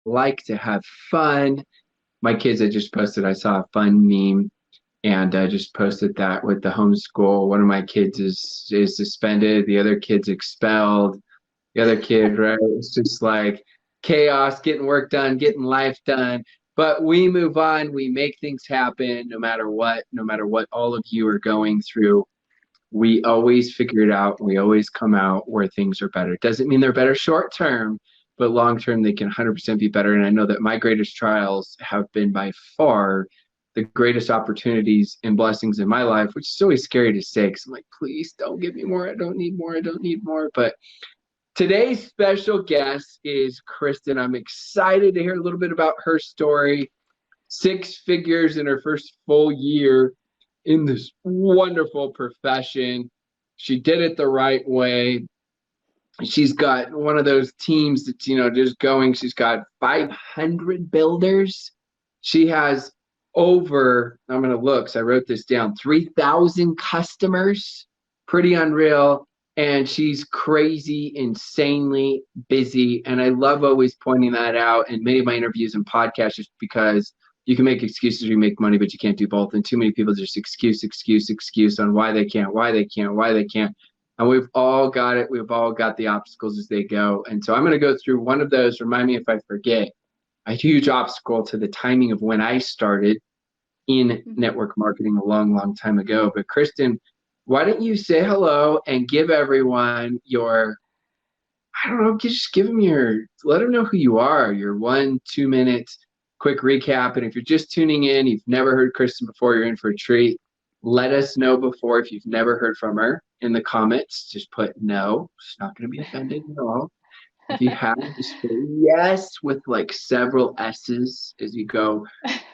like to have fun. My kids, I just posted, I saw a fun meme and I just posted that with the homeschool. One of my kids is suspended, the other kid's expelled. The other kid, right? It's just like chaos, getting work done, getting life done. But we move on, we make things happen no matter what all of you are going through. We always figure it out. We always come out where things are better. It doesn't mean they're better short term, but long term, they can 100% be better. And I know that my greatest trials have been by far the greatest opportunities and blessings in my life, which is always scary to say because I'm like, please don't give me more. I don't need more. I don't need more. But today's special guest is Krystan. I'm excited to hear a little bit about her story. 6 figures in her first full year in this wonderful profession. She did it the right way. She's got one of those teams that's, just going. She's got 500 builders. She has over, I'm going to look, so I wrote this down, 3,000 customers. Pretty unreal. And she's crazy, insanely busy. And I love always pointing that out in many of my interviews and podcasts just because you can make excuses or you make money, but you can't do both. And too many people just excuse on why they can't, why they can't, why they can't. And we've all got it. We've all got the obstacles as they go. And so I'm going to go through one of those. Remind me if I forget. A huge obstacle to the timing of when I started in network marketing a long, long time ago. But Krystan, why don't you say hello and give everyone your, I don't know, just give them let them know who you are, your 1-2 minute quick recap. And if you're just tuning in, you've never heard Krystan before, you're in for a treat. Let us know before if you've never heard from her in the comments. Just put no. She's not going to be offended at all. If you have, just say yes with like several S's as you go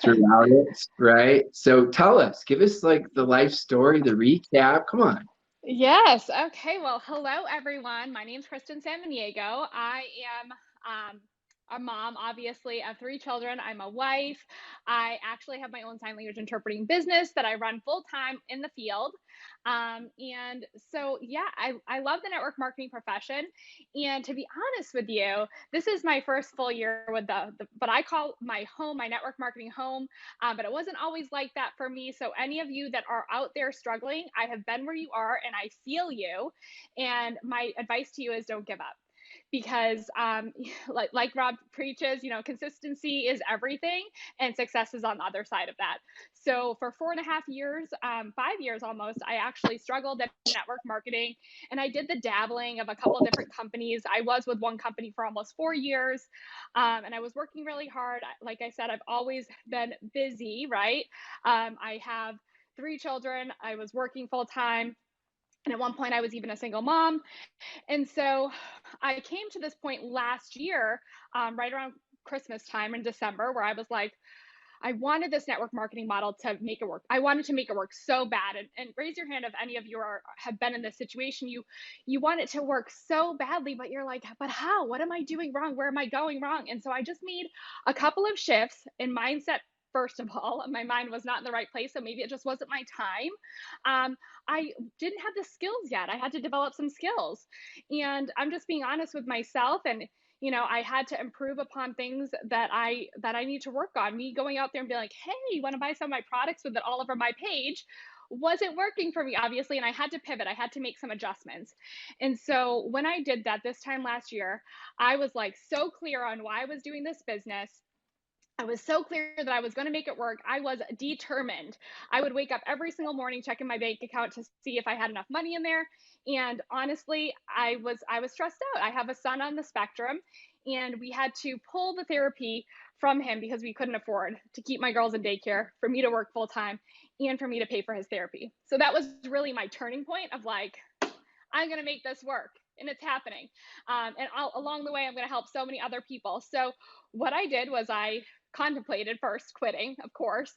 throughout it, right? So tell us, give us like the life story, the recap. Come on. Yes. Okay. Well, hello, everyone. My name's Krystan Samaniego. I am a mom, obviously, of 3 children. I'm a wife. I actually have my own sign language interpreting business that I run full time in the field. And so, yeah, I love the network marketing profession. And to be honest with you, this is my first full year with the what I call my home, my network marketing home. But it wasn't always like that for me. So, any of you that are out there struggling, I have been where you are and I feel you. And my advice to you is don't give up because like Rob preaches, consistency is everything and success is on the other side of that. So for 4.5 years, 5 years almost, I actually struggled at network marketing and I did the dabbling of a couple of different companies. I was with one company for almost 4 years and I was working really hard. Like I said, I've always been busy, right? I have 3 children. I was working full time. And at one point, I was even a single mom. And so I came to this point last year, right around Christmas time in December, where I was like, I wanted this network marketing model to make it work. I wanted to make it work so bad. And raise your hand if any of you have been in this situation. You want it to work so badly, but you're like, but how? What am I doing wrong? Where am I going wrong? And so I just made a couple of shifts in mindset. First of all, my mind was not in the right place, so maybe it just wasn't my time. I didn't have the skills yet. I had to develop some skills, and I'm just being honest with myself. And I had to improve upon things that I need to work on. Me going out there and being like, hey, you want to buy some of my products with it all over my page wasn't working for me, obviously. And I had to pivot. I had to make some adjustments. And so when I did that this time last year, I was like so clear on why I was doing this business. I was so clear that I was going to make it work. I was determined. I would wake up every single morning checking my bank account to see if I had enough money in there. And honestly, I was stressed out. I have a son on the spectrum and we had to pull the therapy from him because we couldn't afford to keep my girls in daycare, for me to work full time and for me to pay for his therapy. So that was really my turning point of like, I'm going to make this work. And it's happening. Along the way, I'm going to help so many other people. So, what I did was I contemplated first quitting, of course.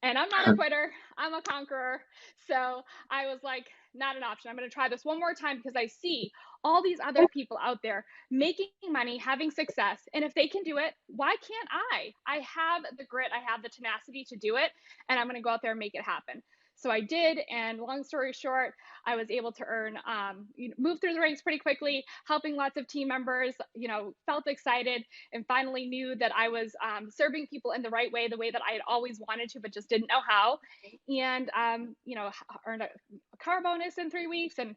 And I'm not a quitter, I'm a conqueror. So, I was like, not an option. I'm going to try this one more time because I see all these other people out there making money, having success. And if they can do it, why can't I? I have the grit, I have the tenacity to do it, and I'm going to go out there and make it happen. So I did, and long story short, I was able to move through the ranks pretty quickly, helping lots of team members. Felt excited, and finally knew that I was serving people in the right way, the way that I had always wanted to, but just didn't know how. And earned a car bonus in 3 weeks, and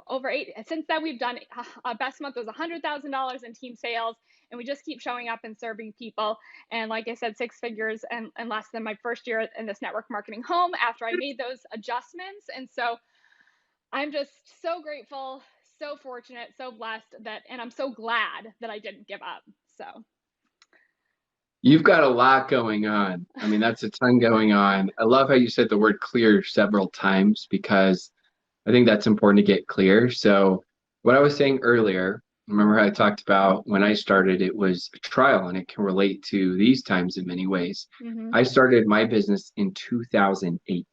over eight. Since then, we've done best month was $100,000 in team sales, and we just keep showing up and serving people. And like I said, 6 figures and less than my first year in this network marketing home after I made those adjustments. And so I'm just so grateful, so fortunate, so blessed and I'm so glad that I didn't give up. So You've got a lot going on. I mean, that's a ton going on. I love how you said the word clear several times because I think that's important to get clear. So, what I was saying earlier, remember how I talked about when I started, it was a trial and it can relate to these times in many ways. mm-hmm. I started my business in 2008,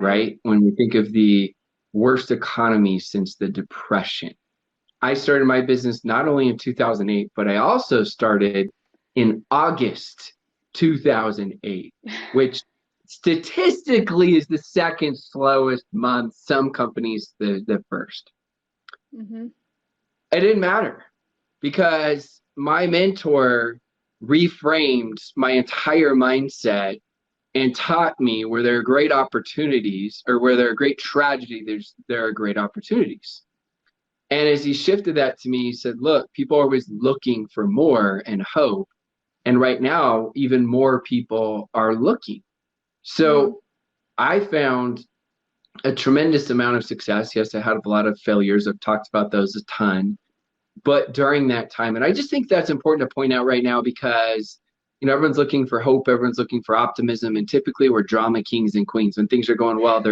right? When we think of the worst economy since the Depression. I started my business not only in 2008, but I also started in August 2008, which statistically is the second slowest month. Some companies, the first. Mm-hmm. It didn't matter because my mentor reframed my entire mindset and taught me where there are great opportunities or where there are great tragedy, there are great opportunities. And as he shifted that to me, he said, look, people are always looking for more and hope. And right now, even more people are looking. So I found a tremendous amount of success. Yes, I had a lot of failures. I've talked about those a ton. But during that time, and I just think that's important to point out right now because everyone's looking for hope, everyone's looking for optimism, and typically we're drama kings and queens. When things are going well,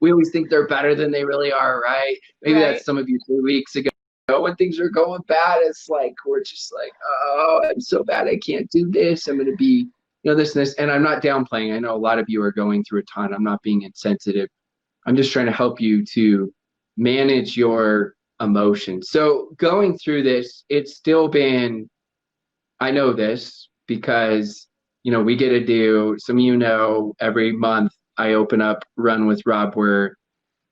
we always think they're better than they really are, right? Maybe Right. that's some of you 3 weeks ago. When things are going bad, it's like we're just like, oh, I'm so bad, I can't do this. I'm going to be, this and this. And I'm not downplaying. I know a lot of you are going through a ton. I'm not being insensitive. I'm just trying to help you to manage your emotions. So going through this, it's still been, I know this because, we get to do, some of every month I open up Run with Rob where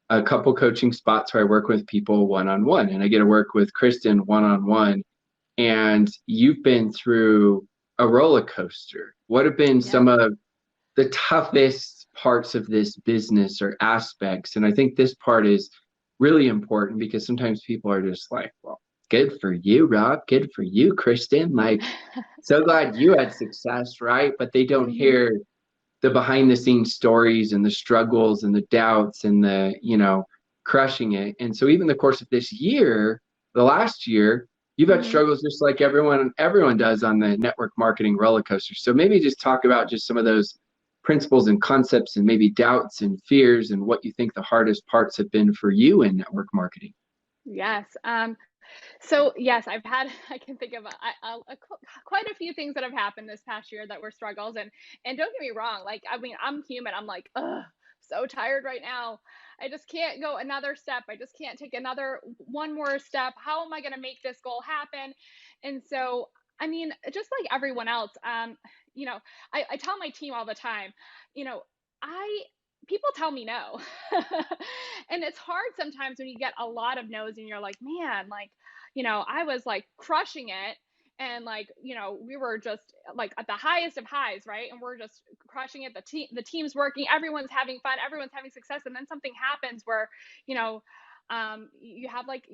a couple coaching spots where I work with people one-on-one, and I get to work with Krystan one-on-one. And you've been through a roller coaster. What have been some of the toughest parts of this business or aspects? And I think this part is really important because sometimes people are just like, well, good for you, Rob. Good for you, Krystan. Like, so glad you had success, right? But they don't hear the behind the scenes stories and the struggles and the doubts and the, crushing it. And so even the course of this year, the last year, you've had struggles just like everyone does on the network marketing roller coaster. So maybe just talk about just some of those principles and concepts and maybe doubts and fears and what you think the hardest parts have been for you in network marketing. Yes. So yes, I can think of quite a few things that have happened this past year that were struggles. And don't get me wrong, like, I mean, I'm human. I'm like, ugh, so tired right now. I just can't go another step. I just can't take one more step. How am I going to make this goal happen? And so, I mean, just like everyone else, I tell my team all the time, you know, I, people tell me no. And it's hard sometimes when you get a lot of no's and you're like, man, like, I was like crushing it. And like, we were just like at the highest of highs, right? And we're just crushing it. The team's working, everyone's having fun, everyone's having success. And then something happens where, you know, you have like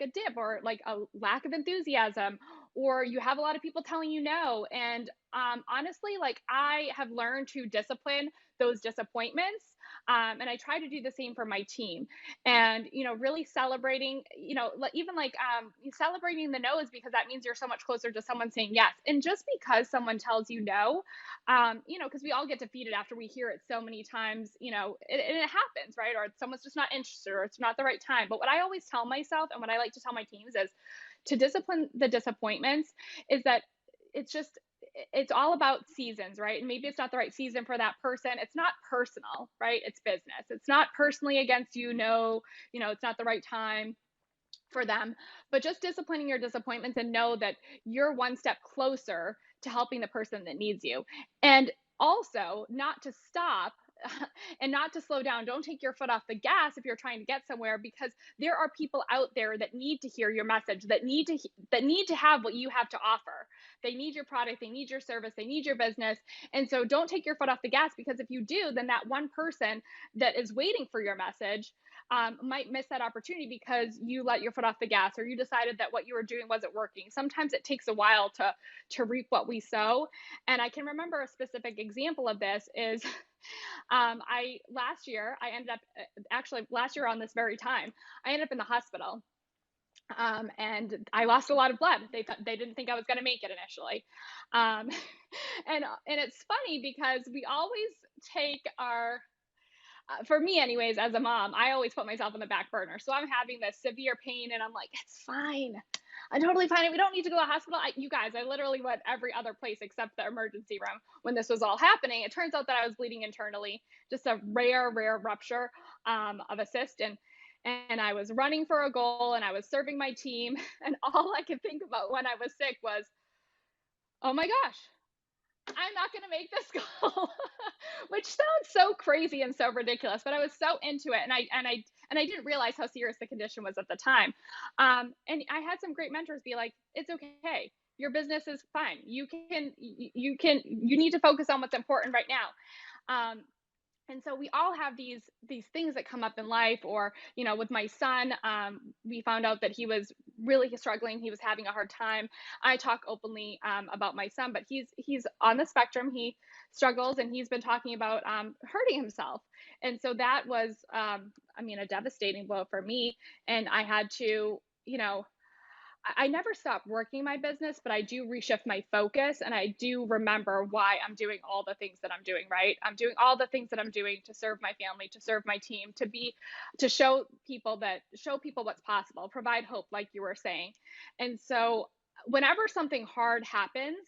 a dip or like a lack of enthusiasm, or you have a lot of people telling you no. And honestly, like, I have learned to discipline those disappointments. And I try to do the same for my team, and really celebrating, even like celebrating the no's, because that means you're so much closer to someone saying yes. And just because someone tells you no, because we all get defeated after we hear it so many times, and it happens, right? Or someone's just not interested, or it's not the right time. But what I always tell myself, and what I like to tell my teams, is to discipline the disappointments, is that it's just it's all about seasons, right? And maybe it's not the right season for that person. It's not personal, right? It's business. It's not personally against you. No, it's not the right time for them, but just disciplining your disappointments and know that you're one step closer to helping the person that needs you. And also not to stop and not to slow down. Don't take your foot off the gas if you're trying to get somewhere, because there are people out there that need to hear your message, that need to have what you have to offer. They need your product, they need your service, they need your business. And so don't take your foot off the gas, because if you do, then that one person that is waiting for your message might miss that opportunity because you let your foot off the gas, or you decided that what you were doing wasn't working. Sometimes it takes a while to reap what we sow. And I can remember a specific example of this is I last year I ended up actually last year on this very time I ended up in the hospital. And I lost a lot of blood. They didn't think I was going to make it initially, um, and it's funny because we always take our for me anyways, as a mom, I always put myself on the back burner. So I'm having this severe pain and I'm like, it's fine. I'm totally fine. We don't need to go to the hospital. You guys, I literally went every other place except the emergency room when this was all happening. It turns out that I was bleeding internally, just a rare rupture of a cyst. And I was running for a goal and I was serving my team. And all I could think about when I was sick was, oh my gosh, I'm not going to make this goal, which sounds so crazy and so ridiculous, but I was so into it, and I didn't realize how serious the condition was at the time. And I had some great mentors be like, "It's okay. Your business is fine. You need to focus on what's important right now." And so we all have these things that come up in life, or with my son, we found out that he was really struggling, he was having a hard time. I talk openly about my son, but he's on the spectrum, he struggles, and he's been talking about hurting himself. And so that was a devastating blow for me. And I had to, I never stop working my business, but I do reshift my focus, and I do remember why I'm doing all the things that I'm doing, right? I'm doing all the things that I'm doing to serve my family, to serve my team, to show people what's possible, provide hope, like you were saying. And so whenever something hard happens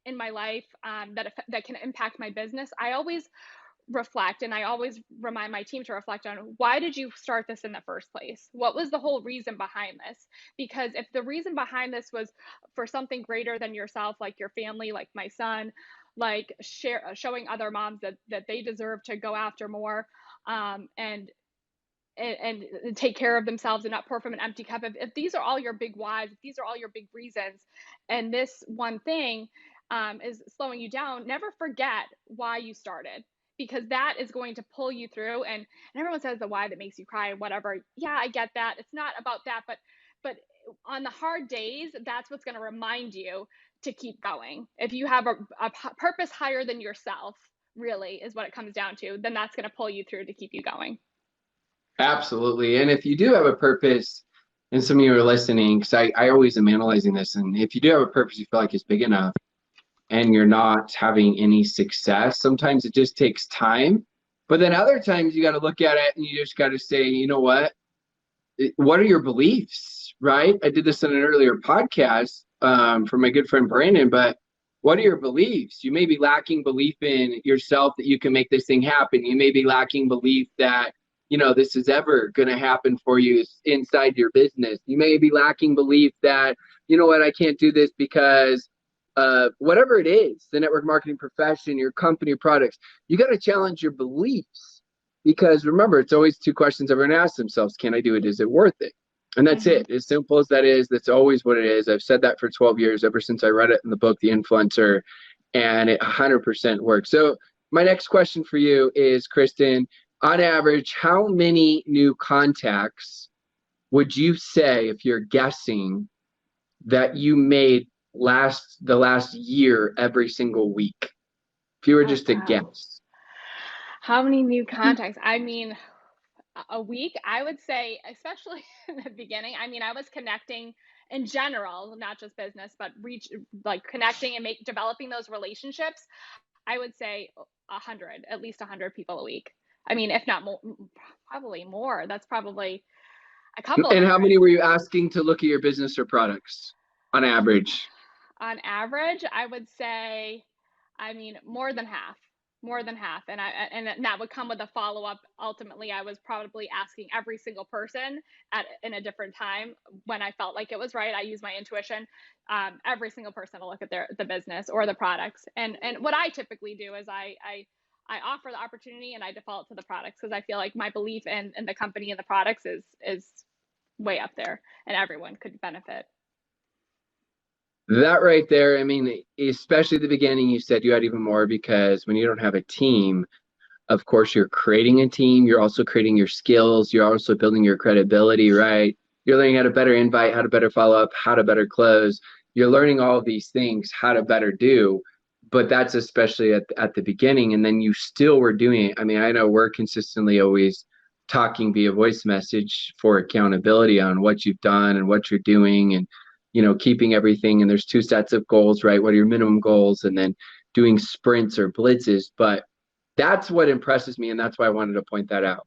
in my life, that can impact my business, I always reflect, and I always remind my team to reflect on, why did you start this in the first place? What was the whole reason behind this? Because if the reason behind this was for something greater than yourself, like your family, like my son, like showing other moms that they deserve to go after more, and take care of themselves and not pour from an empty cup. If these are all your big whys, if these are all your big reasons, and this one thing is slowing you down, never forget why you started, because that is going to pull you through. And everyone says the why that makes you cry, whatever. Yeah, I get that. It's not about that, but on the hard days, that's what's going to remind you to keep going. If you have a purpose higher than yourself, really is what it comes down to, then that's going to pull you through to keep you going. Absolutely. And if you do have a purpose, and some of you are listening, because I always am analyzing this, and if you do have a purpose you feel like is big enough and you're not having any success, sometimes it just takes time. But then other times you got to look at it and you just got to say, you know what are your beliefs, right? I did this in an earlier podcast for my good friend Brandon, but what are your beliefs? You may be lacking belief in yourself that you can make this thing happen. You may be lacking belief that, this is ever going to happen for you inside your business. You may be lacking belief that, I can't do this because whatever it is, the network marketing profession, your company, products, you got to challenge your beliefs. Because remember, it's always two questions everyone asks themselves. Can I do it? Is it worth it? And that's it. As simple as that is, that's always what it is. I've said that for 12 years, ever since I read it in the book, The Influencer, and it 100% works. So my next question for you is, Krystan, on average, how many new contacts would you say, if you're guessing, that you made the last year every single week? If you were just to guess. How many new contacts? I mean, a week, I would say, especially in the beginning. I mean, I was connecting in general, not just business, but connecting and developing those relationships. I would say 100, at least 100 people a week. I mean, if not more, probably more. That's probably a couple of And how hundred. many were you asking to look at your business or products on average? On average, I would say, I mean, more than half. And that would come with a follow up. Ultimately, I was probably asking every single person at in a different time when I felt like it was right. I use my intuition. Every single person to look at the business or the products. And what I typically do is I offer the opportunity and I default to the products because I feel like my belief in the company and the products is way up there and everyone could benefit. That right there, I mean, especially at the beginning, you said you had even more because when you don't have a team, of course, you're creating a team. You're also creating your skills. You're also building your credibility, right? You're learning how to better invite, how to better follow up, how to better close. You're learning all of these things, how to better do. But that's especially at the beginning. And then you still were doing it. I mean, I know we're consistently always talking via voice message for accountability on what you've done and what you're doing and, keeping everything. And there's two sets of goals, right? What are your minimum goals? And then doing sprints or blitzes. But that's what impresses me, and that's why I wanted to point that out.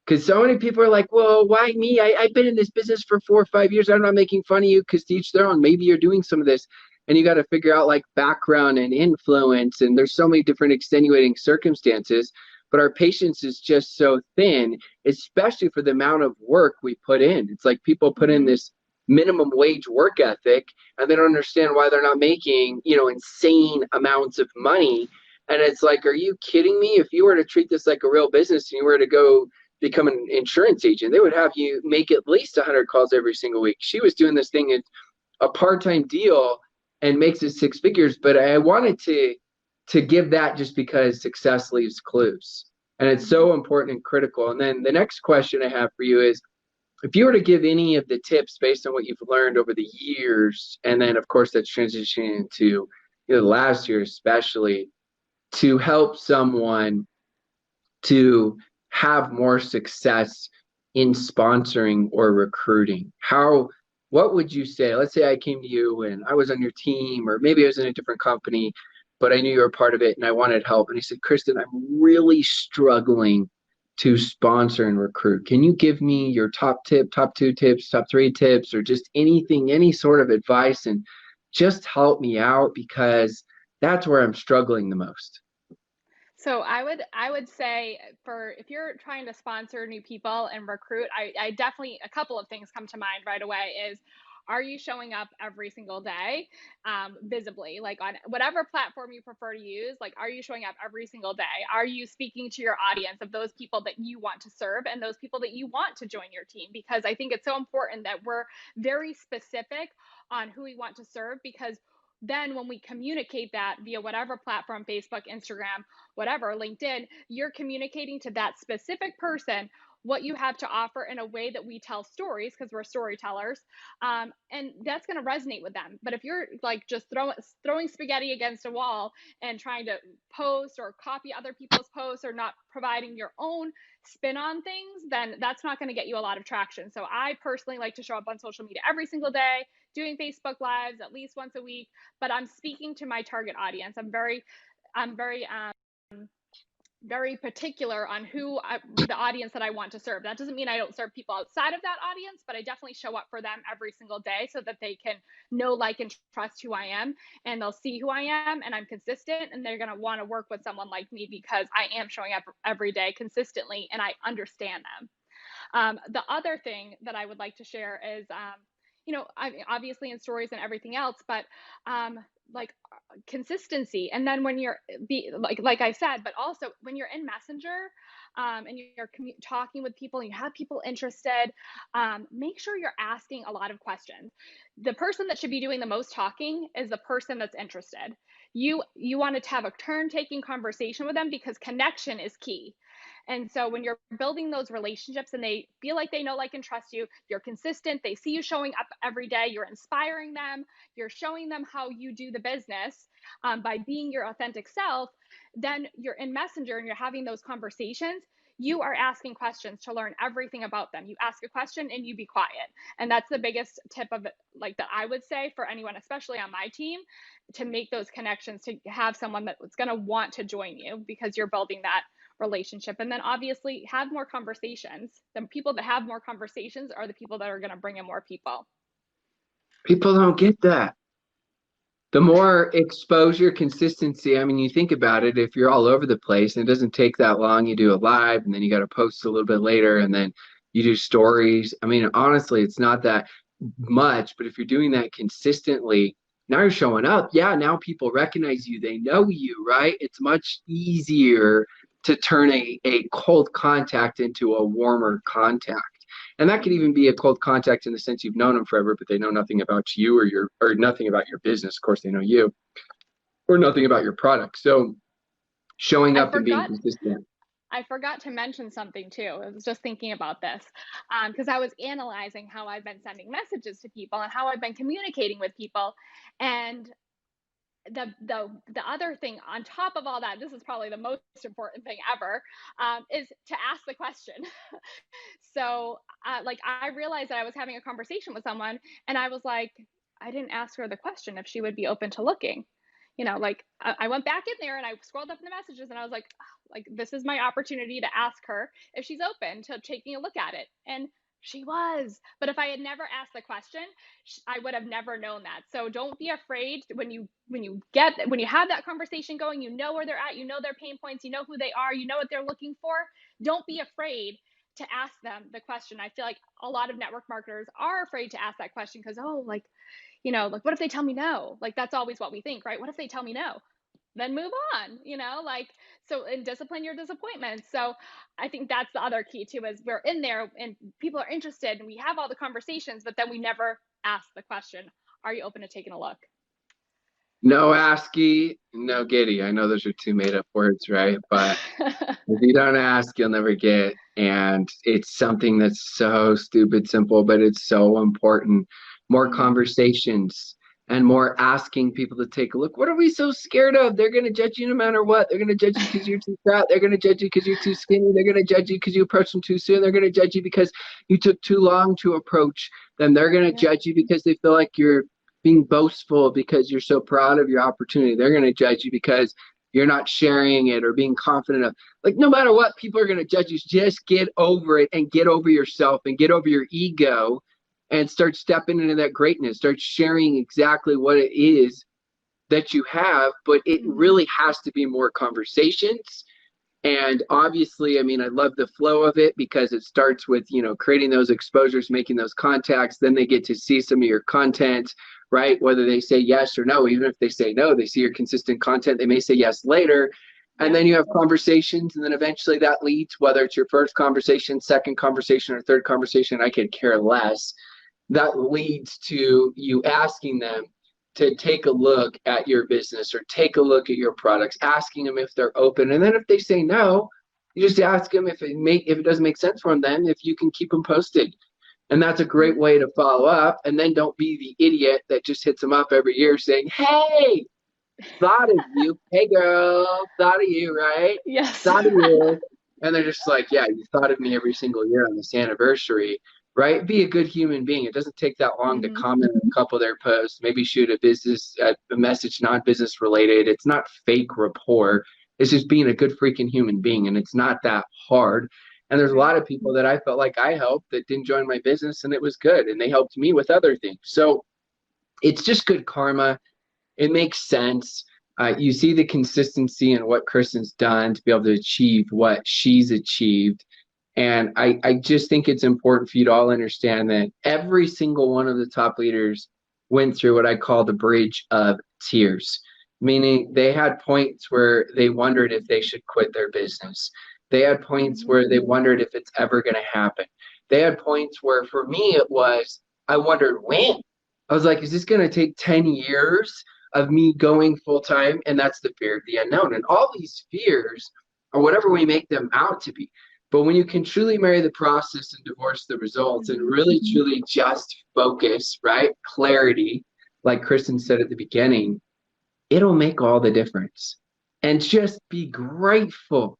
Because so many people are like, well, why me? I've been in this business for 4 or 5 years. I'm not making fun of you because to each their own. Maybe you're doing some of this. And you got to figure out like background and influence. And there's so many different extenuating circumstances. But our patience is just so thin, especially for the amount of work we put in. It's like people put in Mm-hmm. this minimum wage work ethic and they don't understand why they're not making, insane amounts of money. And it's like, are you kidding me? If you were to treat this like a real business and you were to go become an insurance agent, they would have you make at least 100 calls every single week. She was doing this thing, it's a part-time deal and makes it six figures. But I wanted to give that just because success leaves clues. And it's Mm-hmm. so important and critical. And then the next question I have for you is if you were to give any of the tips based on what you've learned over the years, and then of course that's transitioning into the last year especially, to help someone to have more success in sponsoring or recruiting, what would you say? Let's say I came to you and I was on your team, or maybe I was in a different company, but I knew you were part of it and I wanted help. And you said, Krystan, I'm really struggling to sponsor and recruit. Can you give me your top tip, top two tips, top three tips, or just anything, any sort of advice, and just help me out because that's where I'm struggling the most. So I would say for if you're trying to sponsor new people and recruit, I definitely a couple of things come to mind right away is are you showing up every single day visibly like on whatever platform you prefer to use, like are you showing up every single day, are you speaking to your audience of those people that you want to serve and those people that you want to join your team, because I think it's so important that we're very specific on who we want to serve, because then when we communicate that via whatever platform, Facebook, Instagram, whatever, LinkedIn, you're communicating to that specific person what you have to offer in a way that we tell stories because we're storytellers, and that's going to resonate with them. But if you're like just throwing spaghetti against a wall and trying to post or copy other people's posts or not providing your own spin on things, then that's not going to get you a lot of traction. So I personally like to show up on social media every single day, doing Facebook lives at least once a week, but I'm speaking to my target audience. I'm very particular on the audience that I want to serve. That doesn't mean I don't serve people outside of that audience, but I definitely show up for them every single day so that they can know, like, and trust who I am, and they'll see who I am, and I'm consistent, and they're going to want to work with someone like me because I am showing up every day consistently and I understand them. The other thing that I would like to share is, I mean, obviously in stories and everything else, but like consistency. And then when you're like I said, but also when you're in Messenger, and you're talking with people and you have people interested, make sure you're asking a lot of questions. The person that should be doing the most talking is the person that's interested. You want to have a turn taking conversation with them because connection is key. And so when you're building those relationships and they feel like they know, like, and trust you, you're consistent, they see you showing up every day, you're inspiring them, you're showing them how you do the business, by being your authentic self, then you're in Messenger and you're having those conversations. You are asking questions to learn everything about them. You ask a question and you be quiet. And that's the biggest tip of it, like that I would say for anyone, especially on my team, to make those connections, to have someone that's going to want to join you because you're building that relationship. And then obviously have more conversations. The people that have more conversations are the people that are going to bring in more people. People don't get that. The more exposure, consistency. I mean, you think about it, if you're all over the place and it doesn't take that long, you do a live and then you got to post a little bit later and then you do stories. I mean, honestly, it's not that much, but if you're doing that consistently, now you're showing up. Yeah, now people recognize you, they know you, right? It's much easier to turn a cold contact into a warmer contact. And that could even Mhm. be a cold contact in the sense you've known them forever, but they know nothing about you or nothing about your business. Of course, they know you or nothing about your product. So showing I up and being forgot consistent. I forgot to mention something too. I was just thinking about this because I was analyzing how I've been sending messages to people and how I've been communicating with people. And the other thing on top of all that, this is probably the most important thing ever, is to ask the question. So, like, I realized that I was having a conversation with someone, and I was like, I didn't ask her the question if she would be open to looking. Like I went back in there and I scrolled up in the messages, and I was like, "Oh, like this is my opportunity to ask her if she's open to taking a look at it." And she was. But if I had never asked the question, I would have never known that. So don't be afraid when you have that conversation going. You know where they're at. You know their pain points. You know who they are. You know what they're looking for. Don't be afraid to ask them the question. I feel like a lot of network marketers are afraid to ask that question because, oh, like what if they tell me no? Like that's always what we think, right? What if they tell me no? Then move on, like so, and discipline your disappointments. So I think that's the other key too, is we're in there and people are interested and we have all the conversations, but then we never ask the question, are you open to taking a look? No ASCII, no Giddy. I know those are two made up words, right? But if you don't ask, you'll never get. And it's something that's so stupid simple, but it's so important. More Hmm. conversations and more asking people to take a look. What are we so scared of? They're going to judge you no matter what. They're going to judge you because you're too fat. They're going to judge you because you're too skinny. They're going to judge you because you approached them too soon. They're going to judge you because you took too long to approach them. They're going to Yep. judge you because they feel like you're being boastful because you're so proud of your opportunity. They're going to judge you because you're not sharing it or being confident of, like, no matter what, people are going to judge you. Just get over it and get over yourself and get over your ego and start stepping into that greatness. Start sharing exactly what it is that you have, but it Hmm. really has to be more conversations. And obviously, I mean, I love the flow of it because it starts with, creating those exposures, making those contacts. Then they get to see some of your content, right? Whether they say yes or no. Even if they say no, they see your consistent content. They may say yes later. And Yep. then you have conversations. And then eventually that leads, whether it's your first conversation, second conversation, or third conversation, I could care less. That leads to you asking them to take a look at your business or take a look at your products, asking them if they're open. And then if they say no, you just ask them if it doesn't make sense for them, then if you can keep them posted. And that's a great Hmm. way to follow up. And then don't be the idiot that just hits them up every year saying, "Hey, thought of you. Hey, girl, thought of you, right? Yes. Thought of you." And they're just like, "Yeah, you thought of me every single year on this anniversary, right?" Be a good human being. It doesn't take that long to Hmm. comment on a couple of their posts, maybe shoot a message non-business related. It's not fake rapport. It's just being a good freaking human being. And it's not that hard. And there's a Right. lot of people that I felt like I helped that didn't join my business and it was good. And they helped me with other things. So it's just good karma. It makes sense. You see the consistency in what Kristen's done to be able to achieve what she's achieved. And I just think it's important for you to all understand that every single one of the top leaders went through what I call the bridge of tears, meaning they had points where they wondered if they should quit their business. They had points Hmm. where they wondered if it's ever going to happen. They had points where, for me, it was, I wondered when. I was like, is this going to take 10 years of me going full time? And that's the fear of the unknown. And all these fears are whatever we make them out to be. But when you can truly marry the process and divorce the results and Hmm. really truly just focus, right? Clarity, like Kristen said at the beginning, it'll make all the difference. And just be grateful.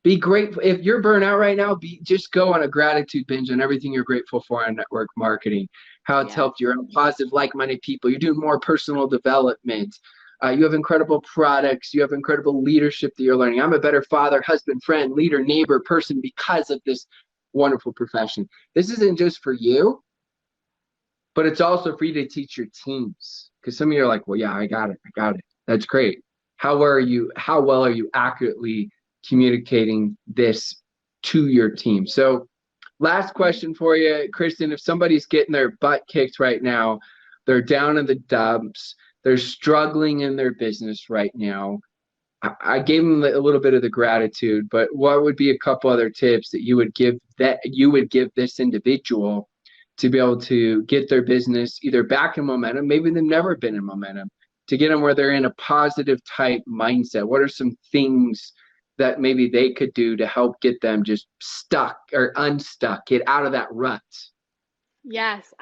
Be grateful. If you're burnt out right now, just go on a gratitude binge on everything you're grateful for in network marketing, how it's Yes. helped you around positive, like-minded people. You're doing more personal development. You have incredible products. You have incredible leadership that you're learning. I'm a better father, husband, friend, leader, neighbor, person because of this wonderful profession. This isn't just for you, but it's also for you to teach your teams. Because some of you are like, well, yeah, I got it. I got it. That's great. How well are you accurately communicating this to your team? So last Mhm. question for you, Kristen. If somebody's getting their butt kicked right now, they're down in the dumps, they're struggling in their business right now. I gave them a little bit of the gratitude, but what would be a couple other tips that you would give this individual to be able to get their business either back in momentum, maybe they've never been in momentum, to get them where they're in a positive type mindset? What are some things that maybe they could do to help get them just stuck or unstuck, get out of that rut? Yes.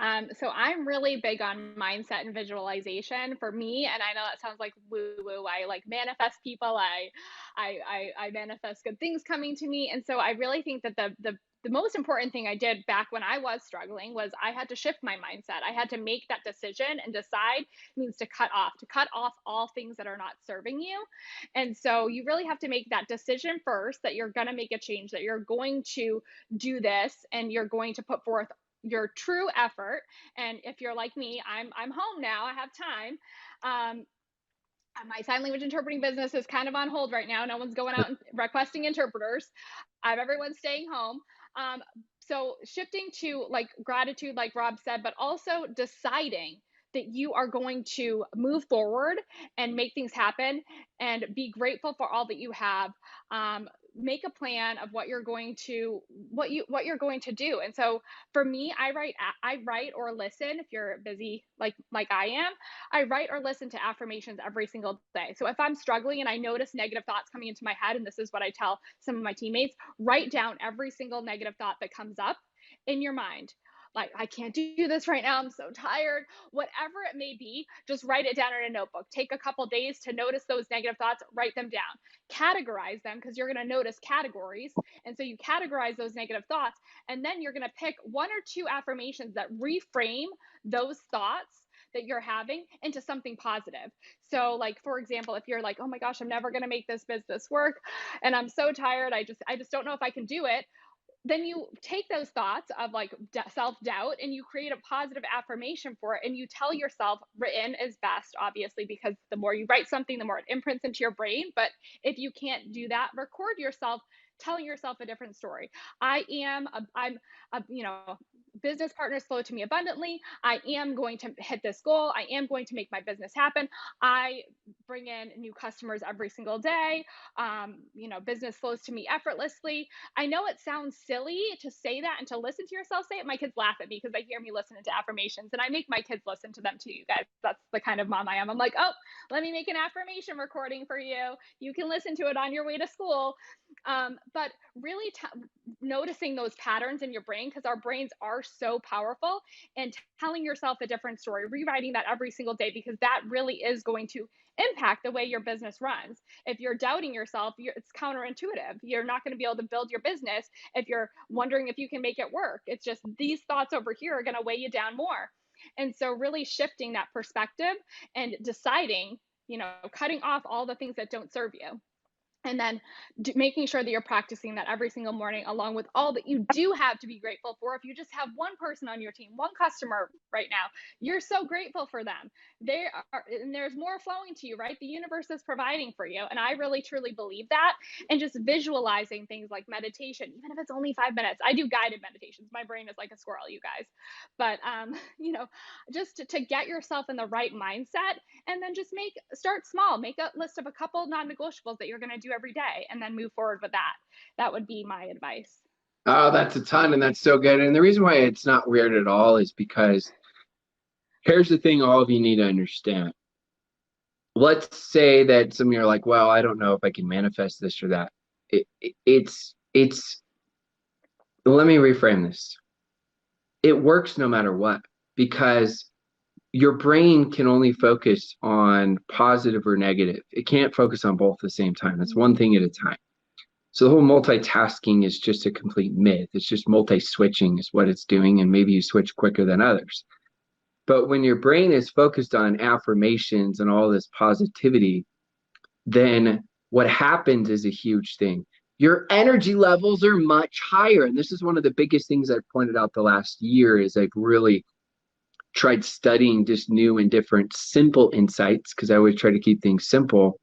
So I'm really big on mindset and visualization for me, and I know that sounds like woo woo. I like manifest people. I manifest good things coming to me, and so I really think that the most important thing I did back when I was struggling was I had to shift my mindset. I had to make that decision and decide means to cut off all things that are not serving you. And so you really have to make that decision first that you're going to make a change, that you're going to do this and you're going to put forth your true effort. And if you're like me, I'm home now, I have time. um, my sign language interpreting business is kind of on hold right now. No one's going out and requesting interpreters. Everyone's staying home. um, so shifting to like gratitude, like Rob said, but also deciding that you are going to move forward and make things happen and be grateful for all that you have. Make a plan of what you're going to do. And so for me, I write or listen. If you're busy like I am, I write or listen to affirmations every single day. So if I'm struggling and I notice negative thoughts coming into my head, and this is what I tell some of my teammates, write down every single negative thought that comes up in your mind. Like, I can't do this right now. I'm so tired. Whatever it may be, just write it down in a notebook. Take a couple days to notice those negative thoughts, write them down, categorize them because you're going to notice categories. And so you categorize those negative thoughts, and then you're going to pick one or two affirmations that reframe those thoughts that you're having into something positive. So like for example, if you're like, "Oh my gosh, I'm never going to make this business work and I'm so tired. I just don't know if I can do it." Then you take those thoughts of like self-doubt and you create a positive affirmation for it, and you tell yourself, written is best obviously, because the more you write something, the more it imprints into your brain. But if you can't do that, record yourself telling yourself a different story. I'm a, business partners flow to me abundantly. I am going to hit this goal. I am going to make my business happen. I bring in new customers every single day. Business flows to me effortlessly. I know it sounds silly to say that and to listen to yourself say it. My kids laugh at me because they hear me listening to affirmations, and I make my kids listen to them too, you guys. That's the kind of mom I am. I'm like, "Oh, let me make an affirmation recording for you. You can listen to it on your way to school." But really noticing those patterns in your brain, because our brains are so powerful, and telling yourself a different story, rewriting that every single day, because that really is going to impact the way your business runs. If you're doubting yourself, it's counterintuitive. You're not going to be able to build your business if you're wondering if you can make it work. It's just these thoughts over here are going to weigh you down more. And so, really shifting that perspective and deciding, cutting off all the things that don't serve you, and then making sure that you're practicing that every single morning, along with all that you do have to be grateful for. If you just have one person on your team, one customer right now, you're so grateful for them. They are, and there's more flowing to you, right? The universe is providing for you, and I really truly believe that. And just visualizing things like meditation, even if it's only 5 minutes. I do guided meditations. My brain is like a squirrel, you guys. But you know just to get yourself in the right mindset, and then just start small. Make a list of a couple non-negotiables that you're going to do every day, and then move forward with that. That would be my advice. Oh, that's a ton, and that's so good. And the reason why it's not weird at all is because here's the thing all of you need to understand. Let's say that some of you are like, well, I don't know if I can manifest this or that. It's, let me reframe this. It works no matter what, because your brain can only focus on positive or negative. It can't focus on both at the same time. It's one thing at a time. So the whole multitasking is just a complete myth. It's just multi-switching is what it's doing, and maybe you switch quicker than others. But when your brain is focused on affirmations and all this positivity, then what happens is a huge thing. Your energy levels are much higher. And this is one of the biggest things I've pointed out the last year is I've really tried studying just new and different simple insights, because I always try to keep things simple,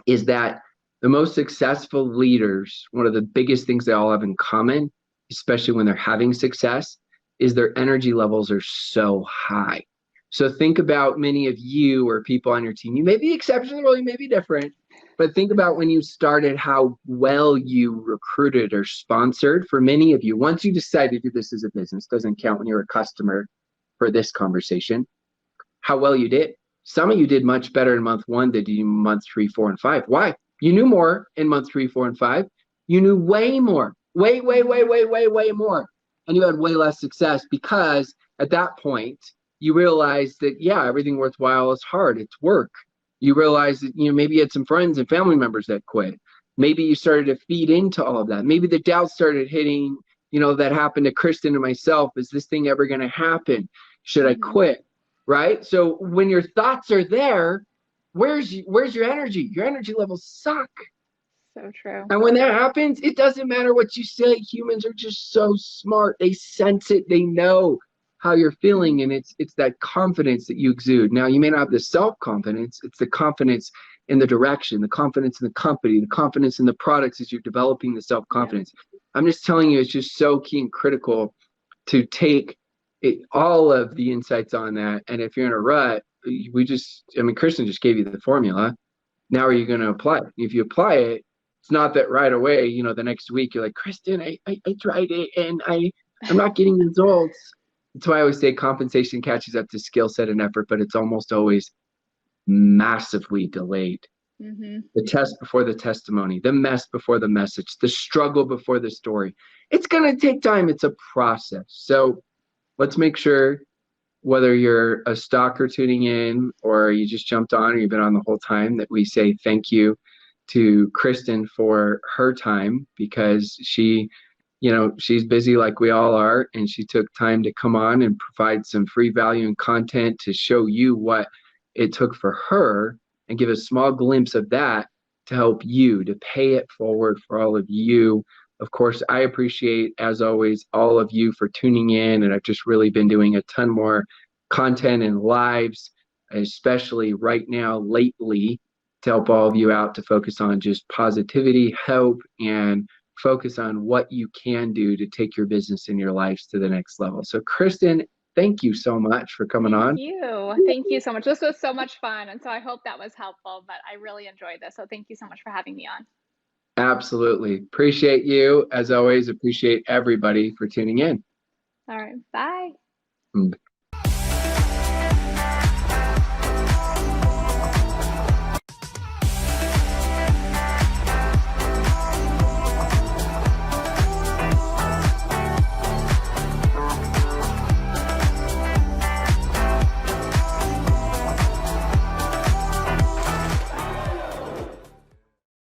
is that the most successful leaders, one of the biggest things they all have in common, especially when they're having success, is their energy levels are so high. So think about many of you or people on your team. You may be exceptional, you may be different, but think about when you started, how well you recruited or sponsored. For many of you, once you decide to do this as a business, doesn't count when you're a customer for this conversation, how well you did. Some of you did much better in month one than you month 3, 4, and 5. Why? You knew more in month 3, 4, and 5. You knew way more, way more. And you had way less success because at that point, you realized that, yeah, everything worthwhile is hard. It's work. You realized that, maybe you had some friends and family members that quit. Maybe you started to feed into all of that. Maybe the doubt started hitting, that happened to Krystan and myself. Is this thing ever going to happen? Should I Mm-hmm. quit? Right? So when your thoughts are there, where's your energy? Your energy levels suck. So true. And when that happens, it doesn't matter what you say. Humans are just so smart. They sense it. They know how you're feeling, and it's that confidence that you exude. Now, you may not have the self-confidence. It's the confidence in the direction, the confidence in the company, the confidence in the products as you're developing the Yeah. self-confidence. I'm just telling you, it's just so key and critical to take all of the insights on that. And if you're in a rut, Krystan just gave you the formula. Now are you going to apply it? If you apply it, it's not that right away, the next week you're like, Krystan, I tried it and I'm not getting results. That's why I always say compensation catches up to skill set and effort, but it's almost always massively delayed. Mm-hmm. The test before the testimony, the mess before the message, the struggle before the story. It's going to take time. It's a process. So let's make sure, whether you're a stalker tuning in or you just jumped on or you've been on the whole time, that we say thank you to Krystan for her time, because she's busy like we all are, and she took time to come on and provide some free value and content to show you what it took for her and give a small glimpse of that to help you, to pay it forward for all of you. Of course, I appreciate, as always, all of you for tuning in, and I've just really been doing a ton more content and lives, especially right now, lately, to help all of you out to focus on just positivity, hope, and focus on what you can do to take your business and your lives to the next level. So, Krystan, thank you so much for coming Thank on. you. Thank you so much. This was so much fun. And so I hope that was helpful, but I really enjoyed this. So thank you so much for having me on. Absolutely. Appreciate you. As always, appreciate everybody for tuning in. All right. Bye. Mm.